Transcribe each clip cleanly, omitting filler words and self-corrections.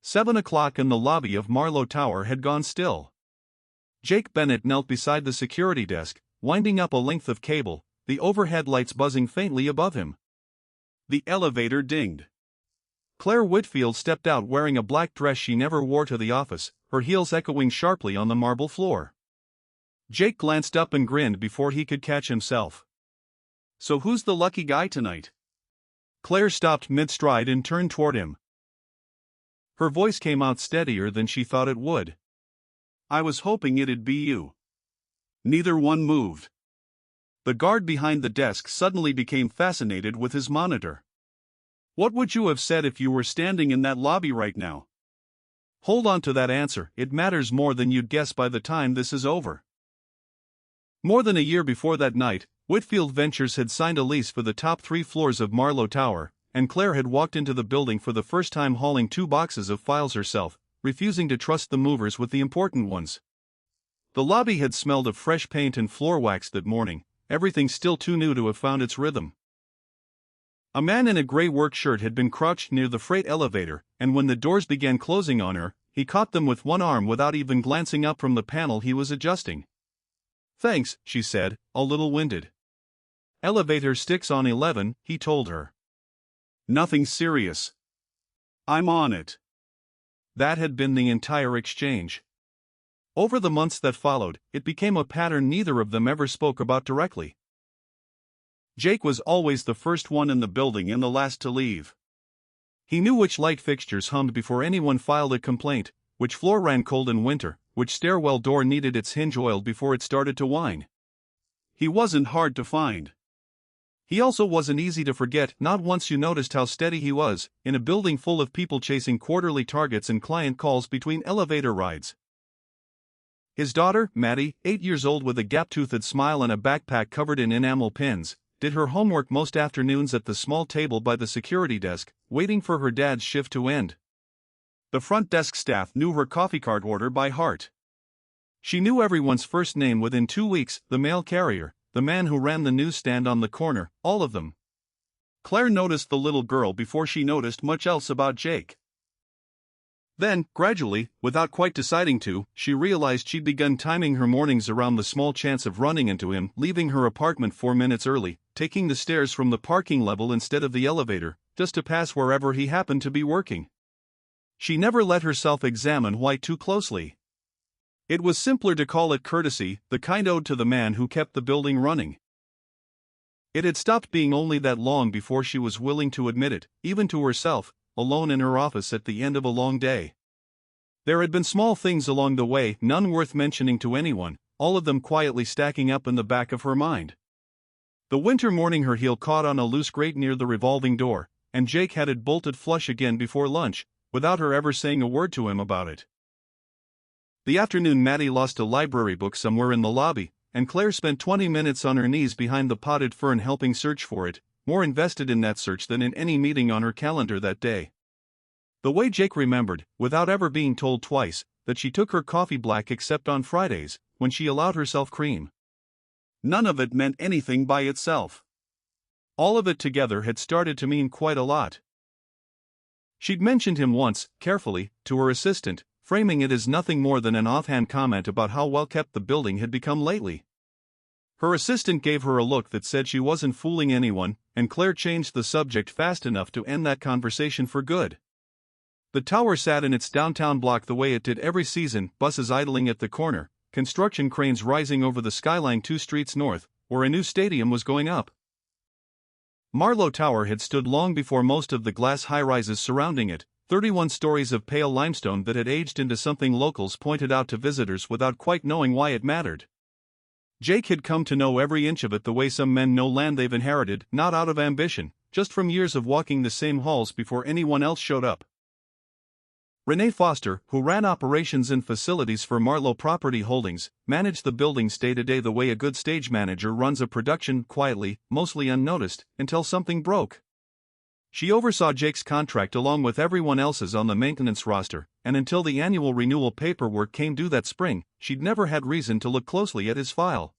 7 o'clock and the lobby of Marlowe Tower had gone still. Jake Bennett knelt beside the security desk, winding up a length of cable, the overhead lights buzzing faintly above him. The elevator dinged. Claire Whitfield stepped out wearing a black dress she never wore to the office, her heels echoing sharply on the marble floor. Jake glanced up and grinned before he could catch himself. "So who's the lucky guy tonight?" Claire stopped mid-stride and turned toward him. Her voice came out steadier than she thought it would. "I was hoping it'd be you." Neither one moved. The guard behind the desk suddenly became fascinated with his monitor. "What would you have said if you were standing in that lobby right now?" "Hold on to that answer, it matters more than you'd guess by the time this is over." More than a year before that night, Whitfield Ventures had signed a lease for the top 3 floors of Marlowe Tower, and Claire had walked into the building for the first time hauling 2 boxes of files herself, refusing to trust the movers with the important ones. The lobby had smelled of fresh paint and floor wax that morning, everything still too new to have found its rhythm. A man in a gray work shirt had been crouched near the freight elevator, and when the doors began closing on her, he caught them with one arm without even glancing up from the panel he was adjusting. "Thanks," she said, a little winded. "Elevator sticks on 11, he told her. "Nothing serious." "I'm on it." That had been the entire exchange. Over the months that followed, it became a pattern neither of them ever spoke about directly. Jake was always the first one in the building and the last to leave. He knew which light fixtures hummed before anyone filed a complaint, which floor ran cold in winter, which stairwell door needed its hinge oiled before it started to whine. He wasn't hard to find. He also wasn't easy to forget, not once you noticed how steady he was, in a building full of people chasing quarterly targets and client calls between elevator rides. His daughter, Maddie, 8 years old with a gap-toothed smile and a backpack covered in enamel pins, did her homework most afternoons at the small table by the security desk, waiting for her dad's shift to end. The front desk staff knew her coffee cart order by heart. She knew everyone's first name within 2 weeks, the mail carrier, the man who ran the newsstand on the corner, all of them. Claire noticed the little girl before she noticed much else about Jake. Then, gradually, without quite deciding to, she realized she'd begun timing her mornings around the small chance of running into him, leaving her apartment 4 minutes early, taking the stairs from the parking level instead of the elevator, just to pass wherever he happened to be working. She never let herself examine why too closely. It was simpler to call it courtesy, the kind owed to the man who kept the building running. It had stopped being only that long before she was willing to admit it, even to herself, alone in her office at the end of a long day. There had been small things along the way, none worth mentioning to anyone, all of them quietly stacking up in the back of her mind. The winter morning her heel caught on a loose grate near the revolving door, and Jake had it bolted flush again before lunch, without her ever saying a word to him about it. The afternoon Maddie lost a library book somewhere in the lobby, and Claire spent 20 minutes on her knees behind the potted fern helping search for it, more invested in that search than in any meeting on her calendar that day. The way Jake remembered, without ever being told twice, that she took her coffee black except on Fridays, when she allowed herself cream. None of it meant anything by itself. All of it together had started to mean quite a lot. She'd mentioned him once, carefully, to her assistant, framing it as nothing more than an offhand comment about how well kept the building had become lately. Her assistant gave her a look that said she wasn't fooling anyone, and Claire changed the subject fast enough to end that conversation for good. The tower sat in its downtown block the way it did every season, buses idling at the corner, construction cranes rising over the skyline 2 streets north, where a new stadium was going up. Marlowe Tower had stood long before most of the glass high-rises surrounding it, 31 stories of pale limestone that had aged into something locals pointed out to visitors without quite knowing why it mattered. Jake had come to know every inch of it the way some men know land they've inherited, not out of ambition, just from years of walking the same halls before anyone else showed up. Renee Foster, who ran operations and facilities for Marlowe Property Holdings, managed the buildings day-to-day the way a good stage manager runs a production, quietly, mostly unnoticed, until something broke. She oversaw Jake's contract along with everyone else's on the maintenance roster, and until the annual renewal paperwork came due that spring, she'd never had reason to look closely at his file.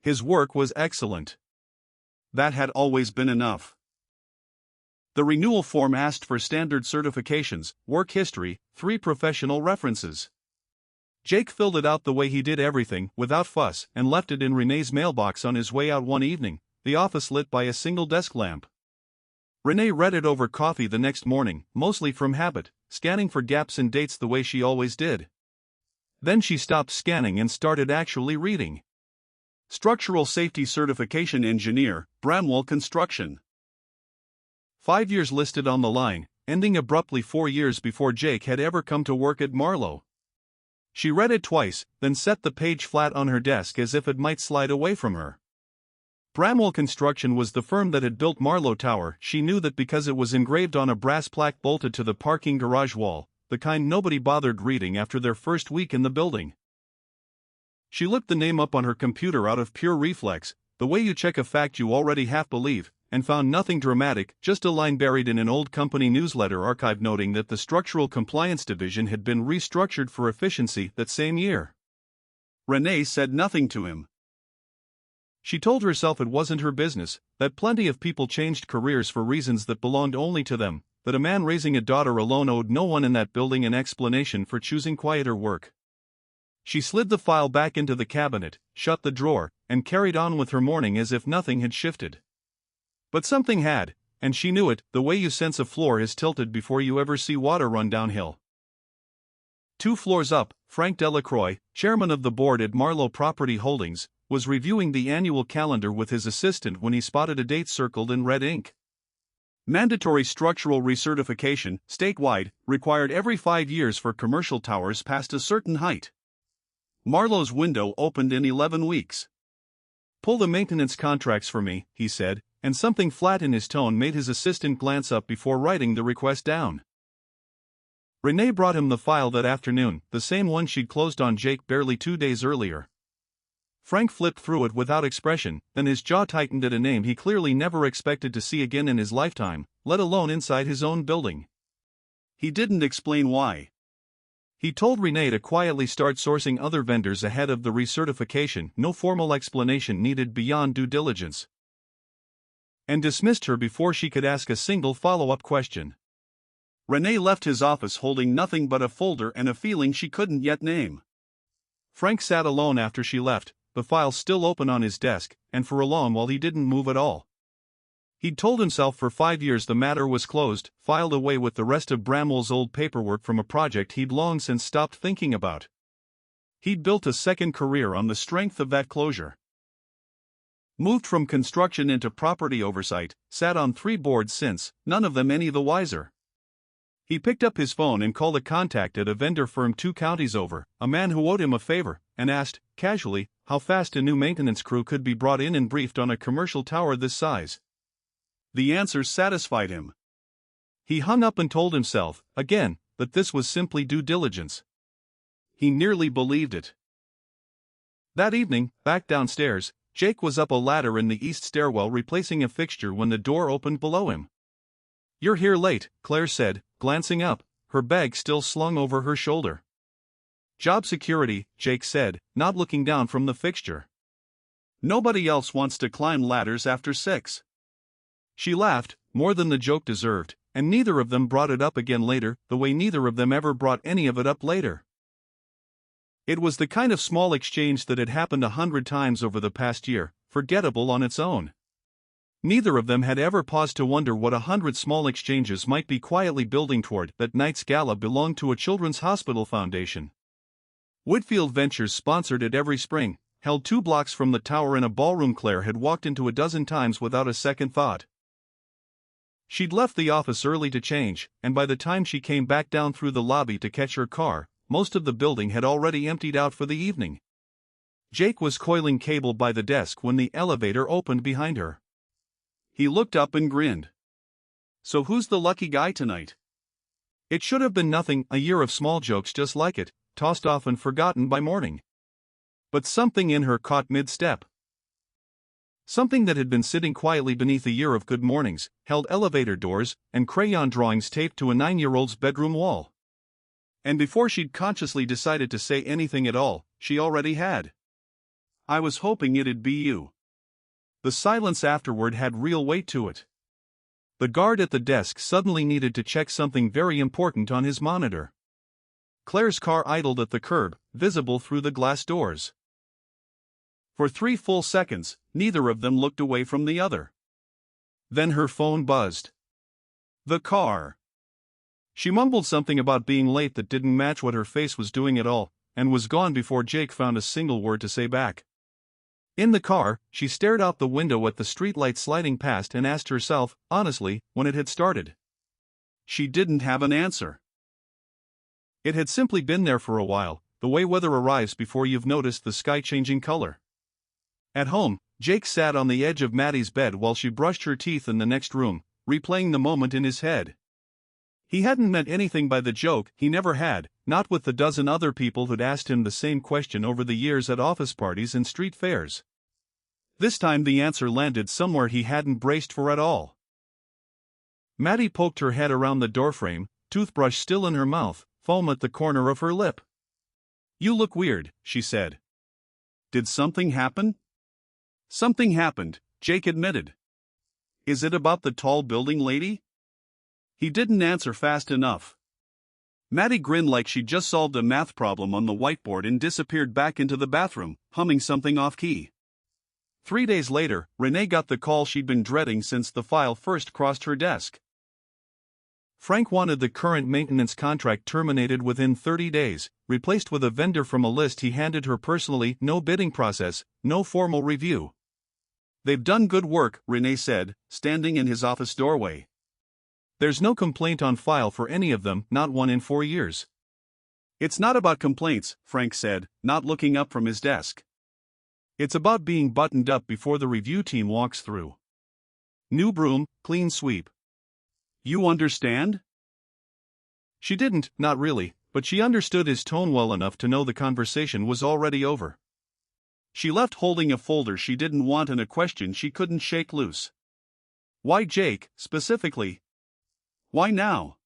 His work was excellent. That had always been enough. The renewal form asked for standard certifications, work history, 3 professional references. Jake filled it out the way he did everything, without fuss, and left it in Renee's mailbox on his way out one evening, the office lit by a single desk lamp. Renee read it over coffee the next morning, mostly from habit, scanning for gaps in dates the way she always did. Then she stopped scanning and started actually reading. Structural Safety Certification Engineer, Bramwell Construction. 5 years listed on the line, ending abruptly 4 years before Jake had ever come to work at Marlowe. She read it twice, then set the page flat on her desk as if it might slide away from her. Bramwell Construction was the firm that had built Marlowe Tower. She knew that because it was engraved on a brass plaque bolted to the parking garage wall, the kind nobody bothered reading after their first week in the building. She looked the name up on her computer out of pure reflex, the way you check a fact you already half believe, and found nothing dramatic, just a line buried in an old company newsletter archive noting that the Structural Compliance Division had been restructured for efficiency that same year. Renee said nothing to him. She told herself it wasn't her business, that plenty of people changed careers for reasons that belonged only to them, that a man raising a daughter alone owed no one in that building an explanation for choosing quieter work. She slid the file back into the cabinet, shut the drawer, and carried on with her morning as if nothing had shifted. But something had, and she knew it, the way you sense a floor is tilted before you ever see water run downhill. 2 floors up, Frank Delacroix, chairman of the board at Marlowe Property Holdings, was reviewing the annual calendar with his assistant when he spotted a date circled in red ink. Mandatory structural recertification, statewide, required every 5 years for commercial towers past a certain height. Marlowe's window opened in 11 weeks. "Pull the maintenance contracts for me," he said, and something flat in his tone made his assistant glance up before writing the request down. Renee brought him the file that afternoon, the same one she'd closed on Jake barely 2 days earlier. Frank flipped through it without expression, then his jaw tightened at a name he clearly never expected to see again in his lifetime, let alone inside his own building. He didn't explain why. He told Renee to quietly start sourcing other vendors ahead of the recertification, no formal explanation needed beyond due diligence. And dismissed her before she could ask a single follow-up question. Renee left his office holding nothing but a folder and a feeling she couldn't yet name. Frank sat alone after she left, the file still open on his desk, and for a long while he didn't move at all. He'd told himself for 5 years the matter was closed, filed away with the rest of Bramwell's old paperwork from a project he'd long since stopped thinking about. He'd built a second career on the strength of that closure. Moved from construction into property oversight, sat on 3 boards since, none of them any the wiser. He picked up his phone and called a contact at a vendor firm 2 counties over, a man who owed him a favor, and asked, casually, how fast a new maintenance crew could be brought in and briefed on a commercial tower this size. The answer satisfied him. He hung up and told himself, again, that this was simply due diligence. He nearly believed it. That evening, back downstairs, Jake was up a ladder in the east stairwell replacing a fixture when the door opened below him. "You're here late," Claire said, glancing up, her bag still slung over her shoulder. "Job security," Jake said, not looking down from the fixture. "Nobody else wants to climb ladders after 6. She laughed, more than the joke deserved, and neither of them brought it up again later, the way neither of them ever brought any of it up later. It was the kind of small exchange that had happened 100 times over the past year, forgettable on its own. Neither of them had ever paused to wonder what 100 small exchanges might be quietly building toward. That night's gala belonged to a children's hospital foundation. Whitfield Ventures sponsored it every spring, held 2 blocks from the tower in a ballroom Claire had walked into a dozen times without a second thought. She'd left the office early to change, and by the time she came back down through the lobby to catch her car, most of the building had already emptied out for the evening. Jake was coiling cable by the desk when the elevator opened behind her. He looked up and grinned. "So who's the lucky guy tonight?" It should have been nothing, a year of small jokes just like it, tossed off and forgotten by morning. But something in her caught mid-step. Something that had been sitting quietly beneath a year of good mornings, held elevator doors, and crayon drawings taped to a 9-year-old's bedroom wall. And before she'd consciously decided to say anything at all, she already had. "I was hoping it'd be you." The silence afterward had real weight to it. The guard at the desk suddenly needed to check something very important on his monitor. Claire's car idled at the curb, visible through the glass doors. For 3 full seconds, neither of them looked away from the other. Then her phone buzzed. The car. She mumbled something about being late that didn't match what her face was doing at all, and was gone before Jake found a single word to say back. In the car, she stared out the window at the streetlight sliding past and asked herself, honestly, when it had started. She didn't have an answer. It had simply been there for a while, the way weather arrives before you've noticed the sky changing color. At home, Jake sat on the edge of Maddie's bed while she brushed her teeth in the next room, replaying the moment in his head. He hadn't meant anything by the joke, he never had, not with the dozen other people who'd asked him the same question over the years at office parties and street fairs. This time the answer landed somewhere he hadn't braced for at all. Maddie poked her head around the doorframe, toothbrush still in her mouth, foam at the corner of her lip. "You look weird," she said. "Did something happen?" "Something happened," Jake admitted. "Is it about the tall building lady?" He didn't answer fast enough. Maddie grinned like she'd just solved a math problem on the whiteboard and disappeared back into the bathroom, humming something off-key. 3 days later, Renee got the call she'd been dreading since the file first crossed her desk. Frank wanted the current maintenance contract terminated within 30 days, replaced with a vendor from a list he handed her personally, no bidding process, no formal review. "They've done good work," Renee said, standing in his office doorway. "There's no complaint on file for any of them, not one in 4 years." "It's not about complaints," Frank said, not looking up from his desk. "It's about being buttoned up before the review team walks through. New broom, clean sweep. You understand?" She didn't, not really, but she understood his tone well enough to know the conversation was already over. She left holding a folder she didn't want and a question she couldn't shake loose. Why Jake, specifically? Why now?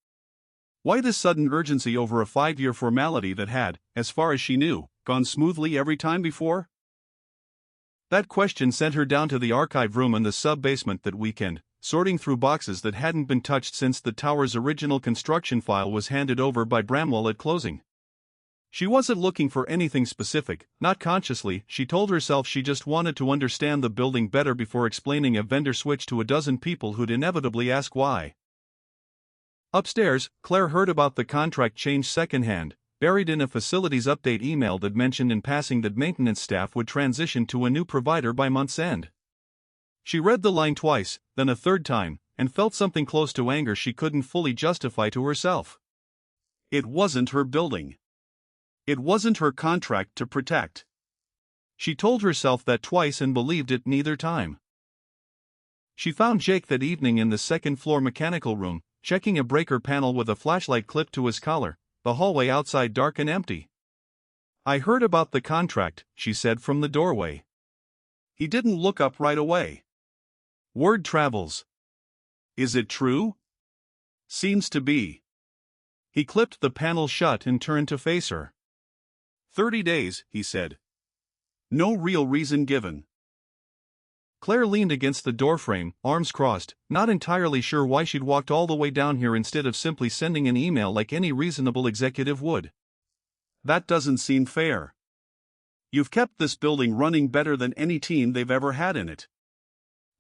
Why this sudden urgency over a 5-year formality that had, as far as she knew, gone smoothly every time before? That question sent her down to the archive room in the sub-basement that weekend, sorting through boxes that hadn't been touched since the tower's original construction file was handed over by Bramwell at closing. She wasn't looking for anything specific, not consciously. She told herself she just wanted to understand the building better before explaining a vendor switch to a dozen people who'd inevitably ask why. Upstairs, Claire heard about the contract change secondhand, buried in a facilities update email that mentioned in passing that maintenance staff would transition to a new provider by month's end. She read the line twice, then a third time, and felt something close to anger she couldn't fully justify to herself. It wasn't her building. It wasn't her contract to protect. She told herself that twice and believed it neither time. She found Jake that evening in the second-floor mechanical room, checking a breaker panel with a flashlight clipped to his collar, the hallway outside dark and empty. "I heard about the contract," she said from the doorway. He didn't look up right away. "Word travels. Is it true?" "Seems to be." He clipped the panel shut and turned to face her. 30 days, he said. "No real reason given." Claire leaned against the doorframe, arms crossed, not entirely sure why she'd walked all the way down here instead of simply sending an email like any reasonable executive would. "That doesn't seem fair. You've kept this building running better than any team they've ever had in it."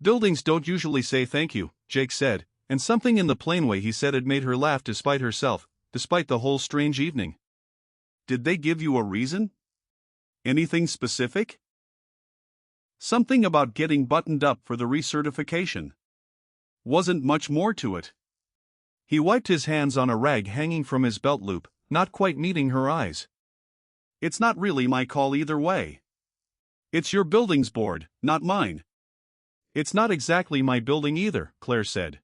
"Buildings don't usually say thank you," Jake said, and something in the plain way he said it made her laugh despite herself, despite the whole strange evening. "Did they give you a reason? Anything specific?" "Something about getting buttoned up for the recertification. Wasn't much more to it." He wiped his hands on a rag hanging from his belt loop, not quite meeting her eyes. "It's not really my call either way. It's your building's board, not mine." "It's not exactly my building either," Claire said.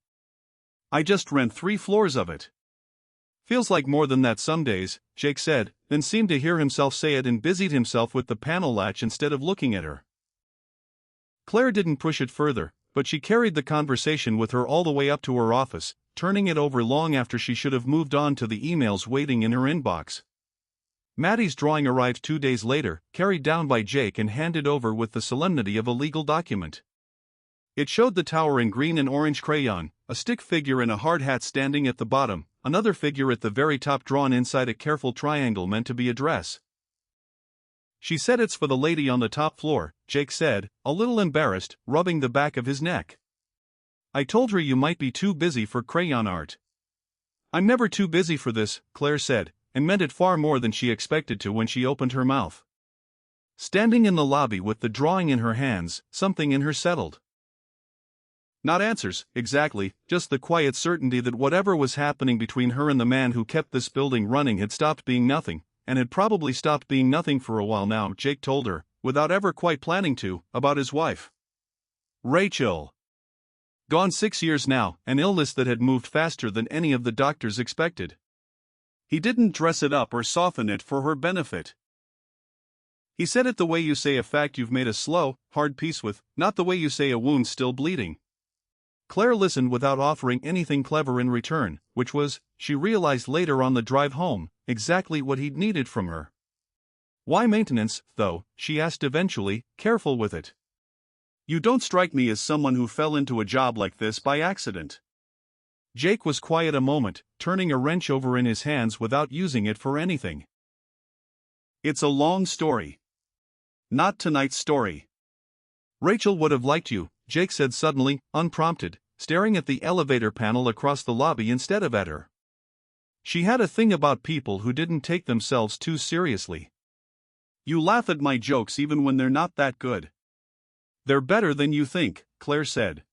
"I just rent 3 floors of it." "Feels like more than that some days," Jake said, then seemed to hear himself say it and busied himself with the panel latch instead of looking at her. Claire didn't push it further, but she carried the conversation with her all the way up to her office, turning it over long after she should have moved on to the emails waiting in her inbox. Maddie's drawing arrived 2 days later, carried down by Jake and handed over with the solemnity of a legal document. It showed the tower in green and orange crayon, a stick figure in a hard hat standing at the bottom, another figure at the very top drawn inside a careful triangle meant to be a dress. "She said it's for the lady on the top floor," Jake said, a little embarrassed, rubbing the back of his neck. "I told her you might be too busy for crayon art." "I'm never too busy for this," Claire said, and meant it far more than she expected to when she opened her mouth. Standing in the lobby with the drawing in her hands, something in her settled. Not answers, exactly, just the quiet certainty that whatever was happening between her and the man who kept this building running had stopped being nothing, and had probably stopped being nothing for a while now. Jake told her, without ever quite planning to, about his wife. Rachel. Gone 6 years now, an illness that had moved faster than any of the doctors expected. He didn't dress it up or soften it for her benefit. He said it the way you say a fact you've made a slow, hard peace with, not the way you say a wound still bleeding. Claire listened without offering anything clever in return, which was, she realized later on the drive home, exactly what he'd needed from her. "Why maintenance, though?" she asked eventually, careful with it. "You don't strike me as someone who fell into a job like this by accident." Jake was quiet a moment, turning a wrench over in his hands without using it for anything. "It's a long story. Not tonight's story." "Rachel would have liked you," Jake said suddenly, unprompted, staring at the elevator panel across the lobby instead of at her. "She had a thing about people who didn't take themselves too seriously." "You laugh at my jokes even when they're not that good." "They're better than you think," Claire said.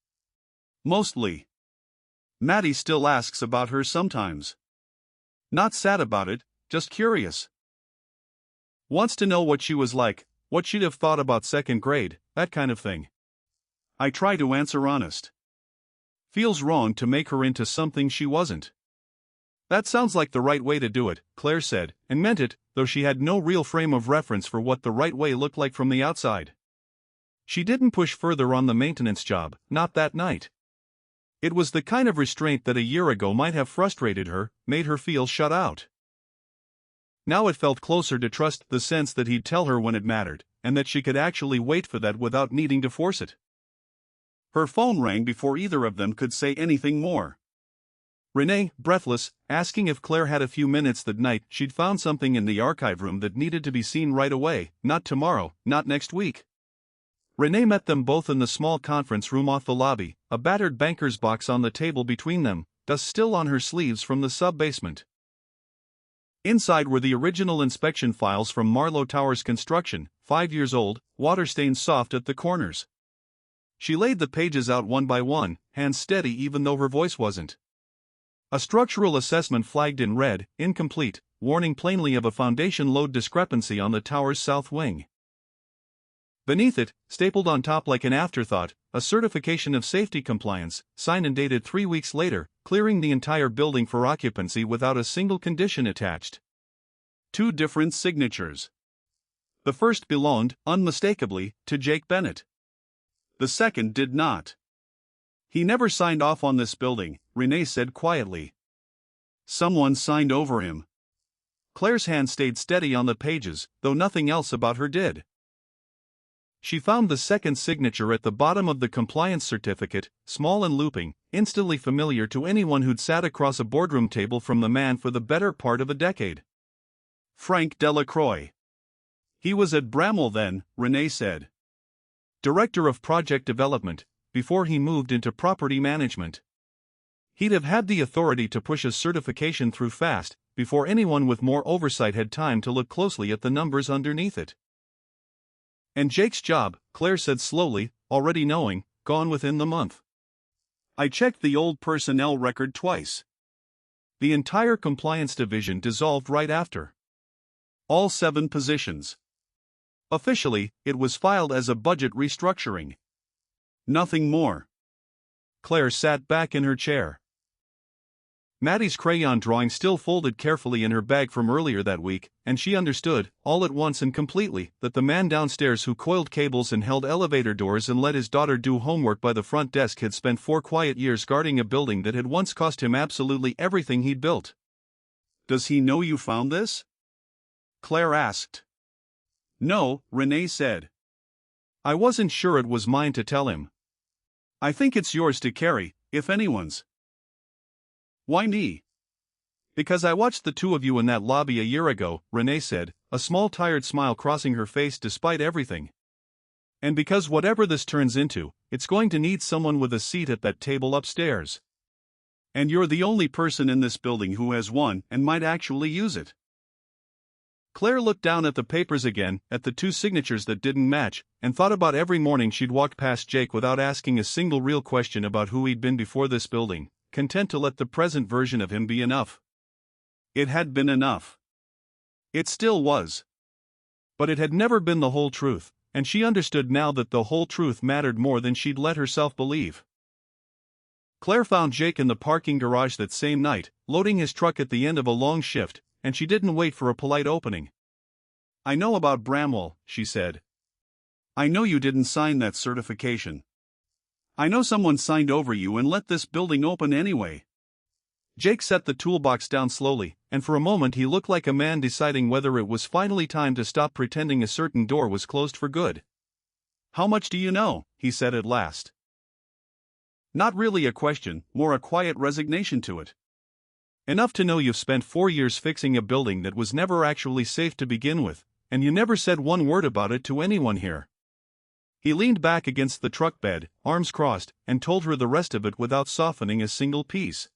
"Mostly. Maddie still asks about her sometimes. Not sad about it, just curious. Wants to know what she was like, what she'd have thought about second grade, that kind of thing. I try to answer honest. Feels wrong to make her into something she wasn't." "That sounds like the right way to do it," Claire said, and meant it, though she had no real frame of reference for what the right way looked like from the outside. She didn't push further on the maintenance job, not that night. It was the kind of restraint that a year ago might have frustrated her, made her feel shut out. Now it felt closer to trust, the sense that he'd tell her when it mattered, and that she could actually wait for that without needing to force it. Her phone rang before either of them could say anything more. Renee, breathless, asking if Claire had a few minutes that night. She'd found something in the archive room that needed to be seen right away, not tomorrow, not next week. Renee met them both in the small conference room off the lobby, a battered banker's box on the table between them, dust still on her sleeves from the sub-basement. Inside were the original inspection files from Marlowe Tower's construction, 5 years old, water-stained soft at the corners. She laid the pages out one by one, hands steady even though her voice wasn't. A structural assessment flagged in red, incomplete, warning plainly of a foundation load discrepancy on the tower's south wing. Beneath it, stapled on top like an afterthought, a certification of safety compliance, signed and dated 3 weeks later, clearing the entire building for occupancy without a single condition attached. 2 different signatures. The first belonged, unmistakably, to Jake Bennett. The second did not. "He never signed off on this building," Renee said quietly. "Someone signed over him." Claire's hand stayed steady on the pages, though nothing else about her did. She found the second signature at the bottom of the compliance certificate, small and looping, instantly familiar to anyone who'd sat across a boardroom table from the man for the better part of a decade. Frank Delacroix. He was at Bramwell then, Renee said. Director of Project Development, before he moved into property management. He'd have had the authority to push a certification through fast, before anyone with more oversight had time to look closely at the numbers underneath it. And Jake's job, Claire said slowly, already knowing, gone within the month. "I checked the old personnel record twice. The entire compliance division dissolved right after. All 7 positions. Officially, it was filed as a budget restructuring. Nothing more." Claire sat back in her chair. Maddie's crayon drawing still folded carefully in her bag from earlier that week, and she understood, all at once and completely, that the man downstairs who coiled cables and held elevator doors and let his daughter do homework by the front desk had spent 4 quiet years guarding a building that had once cost him absolutely everything he'd built. "Does he know you found this?" Claire asked. "No," Renee said. "I wasn't sure it was mine to tell him." I think it's yours to carry, if anyone's. Why me? Because I watched the two of you in that lobby a year ago, Renee said, a small tired smile crossing her face despite everything. And because whatever this turns into, it's going to need someone with a seat at that table upstairs. And you're the only person in this building who has one and might actually use it. Claire looked down at the papers again, at the two signatures that didn't match, and thought about every morning she'd walked past Jake without asking a single real question about who he'd been before this building, content to let the present version of him be enough. It had been enough. It still was. But it had never been the whole truth, and she understood now that the whole truth mattered more than she'd let herself believe. Claire found Jake in the parking garage that same night, loading his truck at the end of a long shift, and she didn't wait for a polite opening. I know about Bramwell, she said. I know you didn't sign that certification. I know someone signed over you and let this building open anyway. Jake set the toolbox down slowly, and for a moment he looked like a man deciding whether it was finally time to stop pretending a certain door was closed for good. How much do you know? He said at last. Not really a question, more a quiet resignation to it. Enough to know you've spent 4 years fixing a building that was never actually safe to begin with, and you never said one word about it to anyone here. He leaned back against the truck bed, arms crossed, and told her the rest of it without softening a single piece.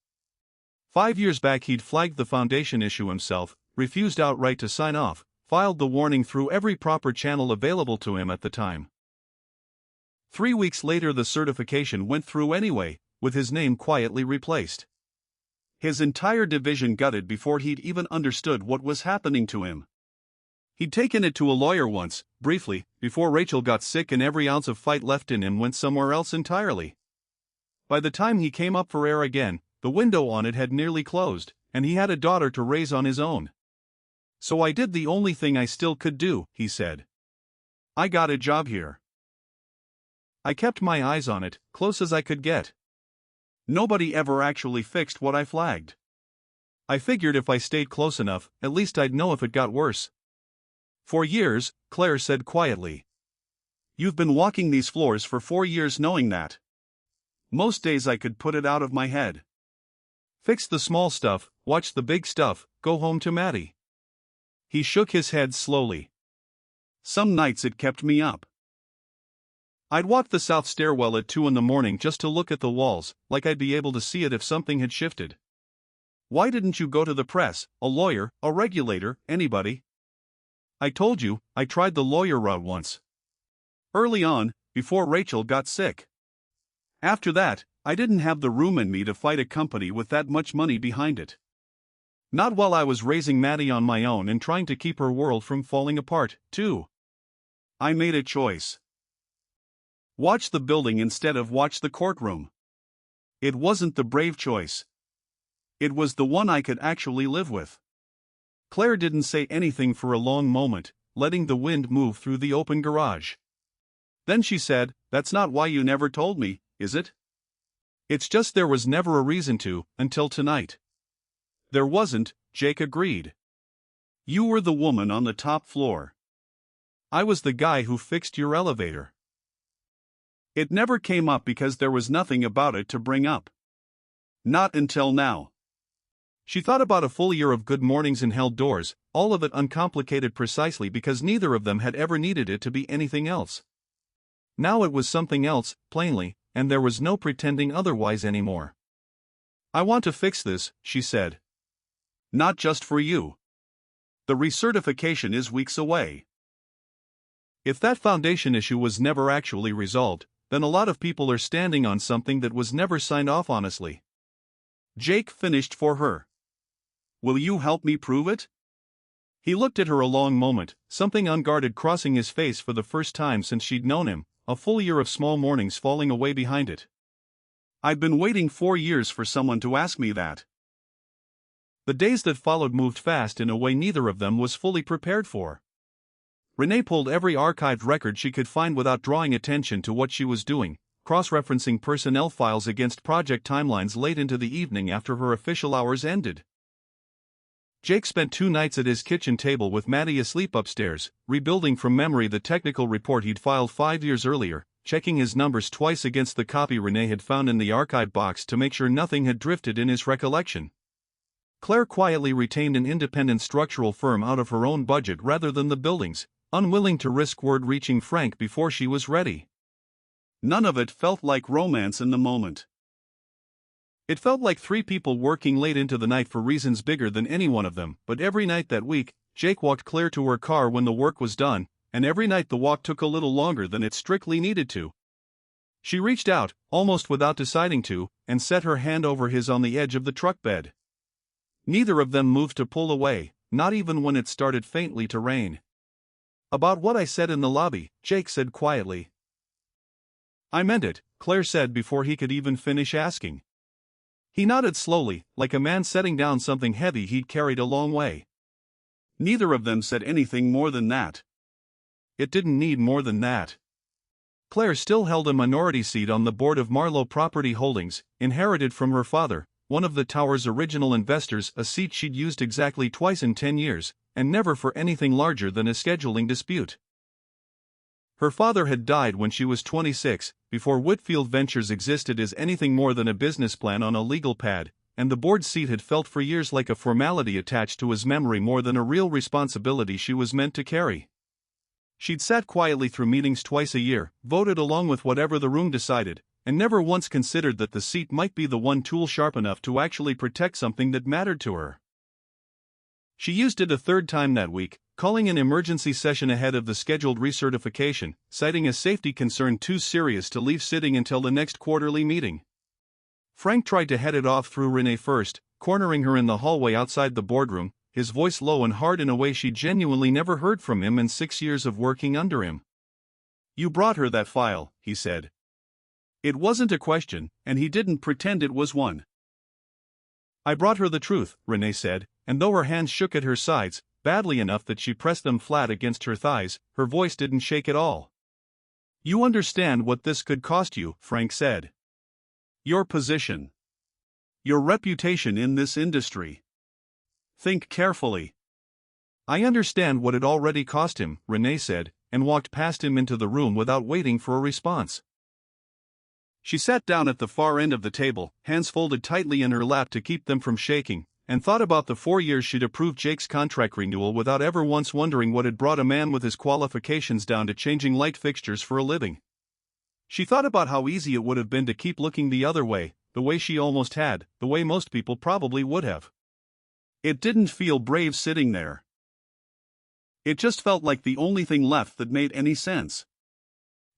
5 years back he'd flagged the foundation issue himself, refused outright to sign off, filed the warning through every proper channel available to him at the time. 3 weeks later the certification went through anyway, with his name quietly replaced. His entire division gutted before he'd even understood what was happening to him. He'd taken it to a lawyer once, briefly, before Rachel got sick and every ounce of fight left in him went somewhere else entirely. By the time he came up for air again, the window on it had nearly closed, and he had a daughter to raise on his own. So I did the only thing I still could do, he said. I got a job here. I kept my eyes on it, close as I could get. Nobody ever actually fixed what I flagged. I figured if I stayed close enough, at least I'd know if it got worse. For years, Claire said quietly. You've been walking these floors for 4 years knowing that. Most days I could put it out of my head. Fix the small stuff, watch the big stuff, go home to Maddie. He shook his head slowly. Some nights it kept me up. I'd walk the south stairwell at 2 in the morning just to look at the walls, like I'd be able to see it if something had shifted. Why didn't you go to the press, a lawyer, a regulator, anybody? I told you, I tried the lawyer route once. Early on, before Rachel got sick. After that, I didn't have the room in me to fight a company with that much money behind it. Not while I was raising Maddie on my own and trying to keep her world from falling apart, too. I made a choice. Watch the building instead of watch the courtroom. It wasn't the brave choice. It was the one I could actually live with. Claire didn't say anything for a long moment, letting the wind move through the open garage. Then she said, That's not why you never told me, is it? It's just there was never a reason to, until tonight. There wasn't, Jake agreed. You were the woman on the top floor. I was the guy who fixed your elevator. It never came up because there was nothing about it to bring up. Not until now. She thought about a full year of good mornings and held doors, all of it uncomplicated precisely because neither of them had ever needed it to be anything else. Now it was something else, plainly, and there was no pretending otherwise anymore. I want to fix this, she said. Not just for you. The recertification is weeks away. If that foundation issue was never actually resolved, then a lot of people are standing on something that was never signed off honestly. Jake finished for her. Will you help me prove it? He looked at her a long moment, something unguarded crossing his face for the first time since she'd known him, a full year of small mornings falling away behind it. I'd been waiting 4 years for someone to ask me that. The days that followed moved fast in a way neither of them was fully prepared for. Renee pulled every archived record she could find without drawing attention to what she was doing, cross-referencing personnel files against project timelines late into the evening after her official hours ended. Jake spent 2 nights at his kitchen table with Maddie asleep upstairs, rebuilding from memory the technical report he'd filed 5 years earlier, checking his numbers twice against the copy Renee had found in the archive box to make sure nothing had drifted in his recollection. Claire quietly retained an independent structural firm out of her own budget rather than the building's, unwilling to risk word reaching Frank before she was ready. None of it felt like romance in the moment. It felt like three people working late into the night for reasons bigger than any one of them, but every night that week, Jake walked Claire to her car when the work was done, and every night the walk took a little longer than it strictly needed to. She reached out, almost without deciding to, and set her hand over his on the edge of the truck bed. Neither of them moved to pull away, not even when it started faintly to rain. "About what I said in the lobby," Jake said quietly. "I meant it," Claire said before he could even finish asking. He nodded slowly, like a man setting down something heavy he'd carried a long way. Neither of them said anything more than that. It didn't need more than that. Claire still held a minority seat on the board of Marlowe Property Holdings, inherited from her father, one of the tower's original investors, a seat she'd used exactly twice in 10 years, and never for anything larger than a scheduling dispute. Her father had died when she was 26, before Whitfield Ventures existed as anything more than a business plan on a legal pad, and the board seat had felt for years like a formality attached to his memory more than a real responsibility she was meant to carry. She'd sat quietly through meetings twice a year, voted along with whatever the room decided, and never once considered that the seat might be the one tool sharp enough to actually protect something that mattered to her. She used it a third time that week, calling an emergency session ahead of the scheduled recertification, citing a safety concern too serious to leave sitting until the next quarterly meeting. Frank tried to head it off through Renee first, cornering her in the hallway outside the boardroom, his voice low and hard in a way she genuinely never heard from him in 6 years of working under him. "You brought her that file," he said. It wasn't a question, and he didn't pretend it was one. "I brought her the truth," Renee said, and though her hands shook at her sides, badly enough that she pressed them flat against her thighs, her voice didn't shake at all. "You understand what this could cost you," Frank said. "Your position. Your reputation in this industry. Think carefully." "I understand what it already cost him," Renee said, and walked past him into the room without waiting for a response. She sat down at the far end of the table, hands folded tightly in her lap to keep them from shaking, and thought about the 4 years she'd approved Jake's contract renewal without ever once wondering what had brought a man with his qualifications down to changing light fixtures for a living. She thought about how easy it would have been to keep looking the other way, the way she almost had, the way most people probably would have. It didn't feel brave sitting there. It just felt like the only thing left that made any sense.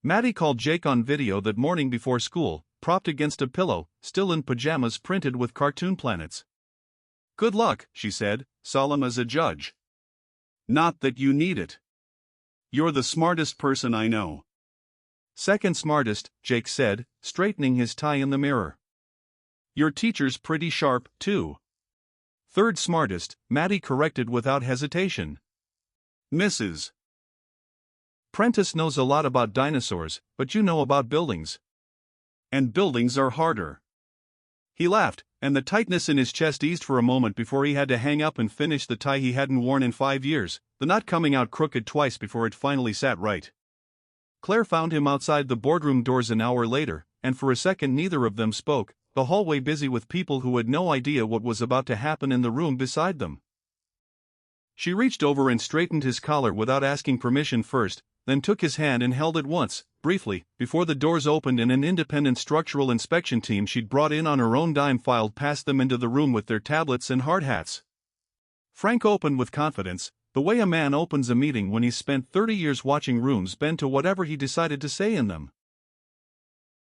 Maddie called Jake on video that morning before school, propped against a pillow, still in pajamas printed with cartoon planets. "Good luck," she said, solemn as a judge. "Not that you need it. You're the smartest person I know." "Second smartest," Jake said, straightening his tie in the mirror. "Your teacher's pretty sharp, too." "Third smartest," Maddie corrected without hesitation. "Mrs. Prentice knows a lot about dinosaurs, but you know about buildings. And buildings are harder." He laughed, and the tightness in his chest eased for a moment before he had to hang up and finish the tie he hadn't worn in 5 years, the knot coming out crooked twice before it finally sat right. Claire found him outside the boardroom doors an hour later, and for a second neither of them spoke, the hallway busy with people who had no idea what was about to happen in the room beside them. She reached over and straightened his collar without asking permission first, then took his hand and held it once, briefly, before the doors opened and an independent structural inspection team she'd brought in on her own dime filed past them into the room with their tablets and hard hats. Frank opened with confidence, the way a man opens a meeting when he's spent 30 years watching rooms bend to whatever he decided to say in them.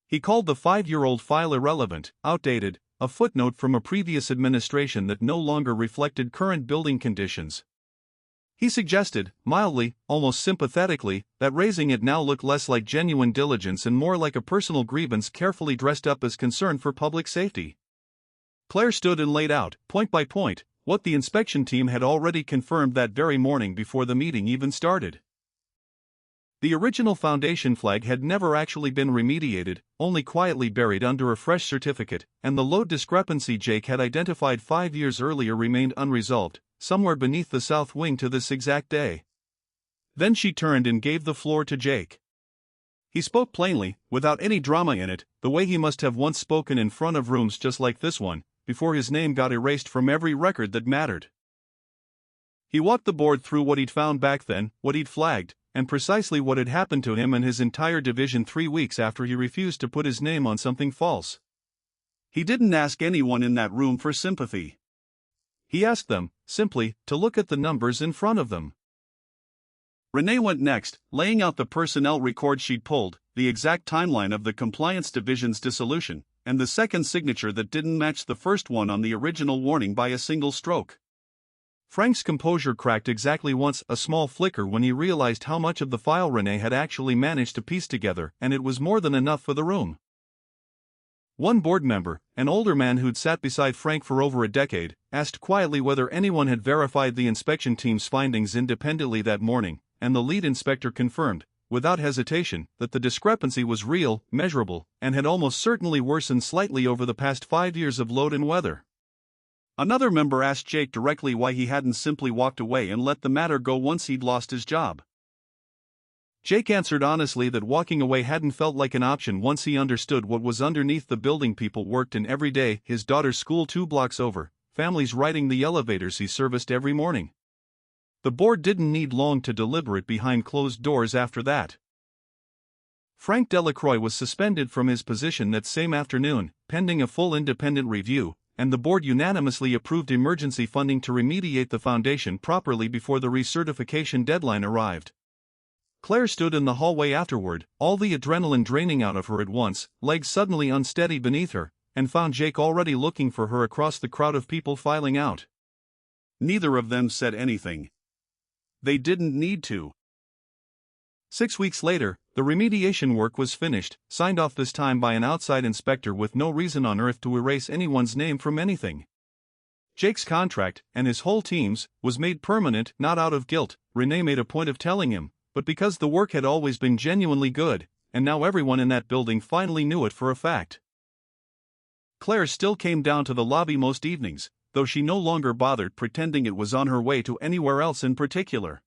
He called the 5-year-old file irrelevant, outdated, a footnote from a previous administration that no longer reflected current building conditions. He suggested, mildly, almost sympathetically, that raising it now looked less like genuine diligence and more like a personal grievance carefully dressed up as concern for public safety. Claire stood and laid out, point by point, what the inspection team had already confirmed that very morning before the meeting even started. The original foundation flag had never actually been remediated, only quietly buried under a fresh certificate, and the load discrepancy Jake had identified 5 years earlier remained unresolved, somewhere beneath the south wing to this exact day. Then she turned and gave the floor to Jake. He spoke plainly, without any drama in it, the way he must have once spoken in front of rooms just like this one, before his name got erased from every record that mattered. He walked the board through what he'd found back then, what he'd flagged, and precisely what had happened to him and his entire division 3 weeks after he refused to put his name on something false. He didn't ask anyone in that room for sympathy. He asked them, simply, to look at the numbers in front of them. Renee went next, laying out the personnel record she'd pulled, the exact timeline of the compliance division's dissolution, and the second signature that didn't match the first one on the original warning by a single stroke. Frank's composure cracked exactly once, a small flicker, when he realized how much of the file Renee had actually managed to piece together, and it was more than enough for the room. One board member, an older man who'd sat beside Frank for over a decade, asked quietly whether anyone had verified the inspection team's findings independently that morning, and the lead inspector confirmed, without hesitation, that the discrepancy was real, measurable, and had almost certainly worsened slightly over the past 5 years of load and weather. Another member asked Jake directly why he hadn't simply walked away and let the matter go once he'd lost his job. Jake answered honestly that walking away hadn't felt like an option once he understood what was underneath the building people worked in every day, his daughter's school 2 blocks over, families riding the elevators he serviced every morning. The board didn't need long to deliberate behind closed doors after that. Frank Delacroix was suspended from his position that same afternoon, pending a full independent review, and the board unanimously approved emergency funding to remediate the foundation properly before the recertification deadline arrived. Claire stood in the hallway afterward, all the adrenaline draining out of her at once, legs suddenly unsteady beneath her, and found Jake already looking for her across the crowd of people filing out. Neither of them said anything. They didn't need to. 6 weeks later, the remediation work was finished, signed off this time by an outside inspector with no reason on earth to erase anyone's name from anything. Jake's contract, and his whole team's, was made permanent, not out of guilt, Renee made a point of telling him, but because the work had always been genuinely good, and now everyone in that building finally knew it for a fact. Claire still came down to the lobby most evenings, though she no longer bothered pretending it was on her way to anywhere else in particular.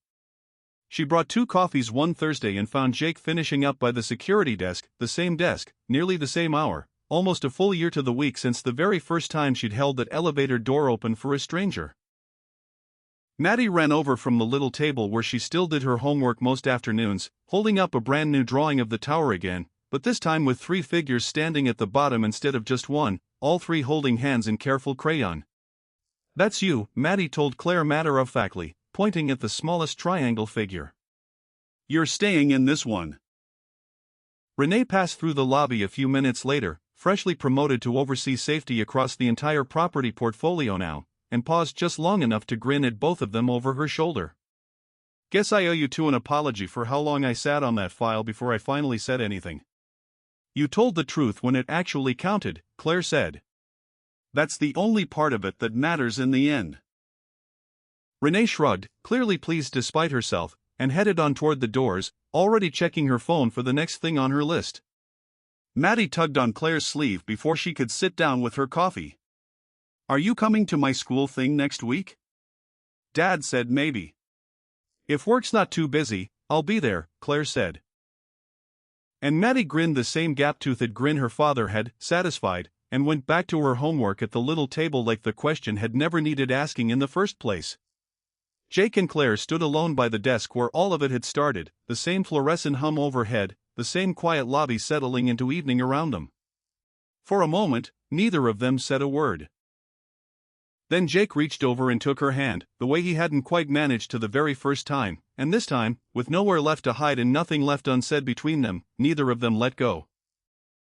She brought 2 coffees one Thursday and found Jake finishing up by the security desk, the same desk, nearly the same hour, almost a full year to the week since the very first time she'd held that elevator door open for a stranger. Maddie ran over from the little table where she still did her homework most afternoons, holding up a brand new drawing of the tower again, but this time with 3 figures standing at the bottom instead of just one, all 3 holding hands in careful crayon. "That's you," Maddie told Claire matter-of-factly, pointing at the smallest triangle figure. "You're staying in this one." Renee passed through the lobby a few minutes later, freshly promoted to oversee safety across the entire property portfolio now, and paused just long enough to grin at both of them over her shoulder. "Guess I owe you 2 an apology for how long I sat on that file before I finally said anything." "You told the truth when it actually counted," Claire said. "That's the only part of it that matters in the end." Renee shrugged, clearly pleased despite herself, and headed on toward the doors, already checking her phone for the next thing on her list. Maddie tugged on Claire's sleeve before she could sit down with her coffee. "Are you coming to my school thing next week?" "Dad said maybe." "If work's not too busy, I'll be there," Claire said. And Maddie grinned the same gap-toothed grin her father had, satisfied, and went back to her homework at the little table like the question had never needed asking in the first place. Jake and Claire stood alone by the desk where all of it had started, the same fluorescent hum overhead, the same quiet lobby settling into evening around them. For a moment, neither of them said a word. Then Jake reached over and took her hand, the way he hadn't quite managed to the very first time, and this time, with nowhere left to hide and nothing left unsaid between them, neither of them let go.